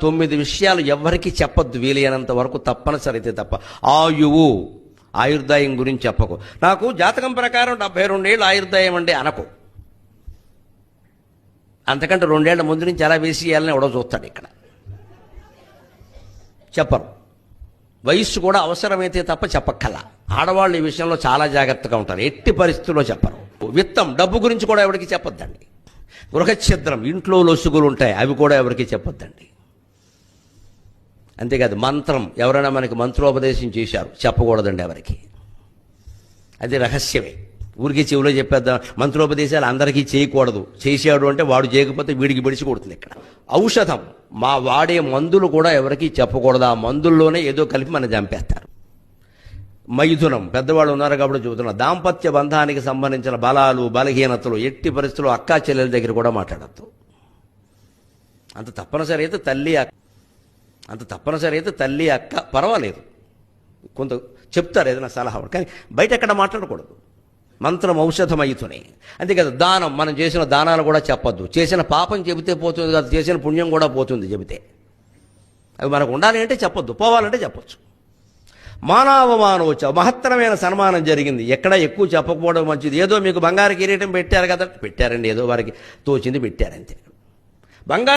9 విషయాలు ఎవ్వరికీ చెప్పొద్దు, వీలైనంత వరకు తప్పనిసరి అయితే తప్ప. ఆయువు, ఆయుర్దాయం గురించి చెప్పకు. నాకు జాతకం ప్రకారం 72 ఏళ్ళు ఆయుర్దాయం అండి అనకు. అంతకంటే 2 ఏళ్ల ముందు నుంచి ఎలా వేసేయాలని ఎవడో చూస్తాడు. ఇక్కడ చెప్పరు. వయస్సు కూడా అవసరమైతే తప్ప చెప్పక్కల. ఆడవాళ్ళు ఈ విషయంలో చాలా జాగ్రత్తగా ఉంటారు, ఎట్టి పరిస్థితుల్లో చెప్పరు. విత్తం, డబ్బు గురించి కూడా ఎవరికి చెప్పొద్దండి. గృహఛిద్రం, ఇంట్లో లొసుగులు ఉంటాయి, అవి కూడా ఎవరికి చెప్పొద్దండి. అంతేకాదు మంత్రం, ఎవరైనా మనకి మంత్రోపదేశం చేశారు, చెప్పకూడదండి ఎవరికి. అది రహస్యమే. ఊరికి చెవిలో చెప్పేద్దాం. మంత్రోపదేశాలు అందరికీ చేయకూడదు. చేశాడు అంటే వాడు చేయకపోతే వీడికి బిడిచి కొడుతుంది. ఇక్కడ ఔషధం, మా వాడే మందులు కూడా ఎవరికి చెప్పకూడదు. ఆ మందుల్లోనే ఏదో కలిపి మనం చంపేస్తారు. మైథునం, పెద్దవాళ్ళు ఉన్నారు కాబట్టి చెబుతున్నా, దాంపత్య బంధానికి సంబంధించిన బలాలు బలహీనతలు ఎట్టి పరిస్థితుల్లో అక్కా చెల్లెల దగ్గర కూడా మాట్లాడద్దు. అంత తప్పనిసరి అయితే తల్లి అక్క పర్వాలేదు, కొంత చెప్తారు ఏదైనా సలహా, కానీ బయట ఎక్కడ మాట్లాడకూడదు. మంత్రం ఔషధం అయితేనే. అంతేకాదు దానం, మనం చేసిన దానాలు కూడా చెప్పొద్దు. చేసిన పాపం చెబితే పోతుంది కాదు, చేసిన పుణ్యం కూడా పోతుంది చెబితే. అవి మనకు ఉండాలి అంటే చెప్పొద్దు, పోవాలంటే చెప్పొచ్చు. మానవమానవచ్చ, మహత్తరమైన సన్మానం జరిగింది, ఎక్కడ ఎక్కువ చెప్పకపోవడం మంచిది. ఏదో మీకు బంగారు కిరీటం పెట్టారు కదా, పెట్టారండి, ఏదో వారికి తోచింది పెట్టారంతే. బంగారు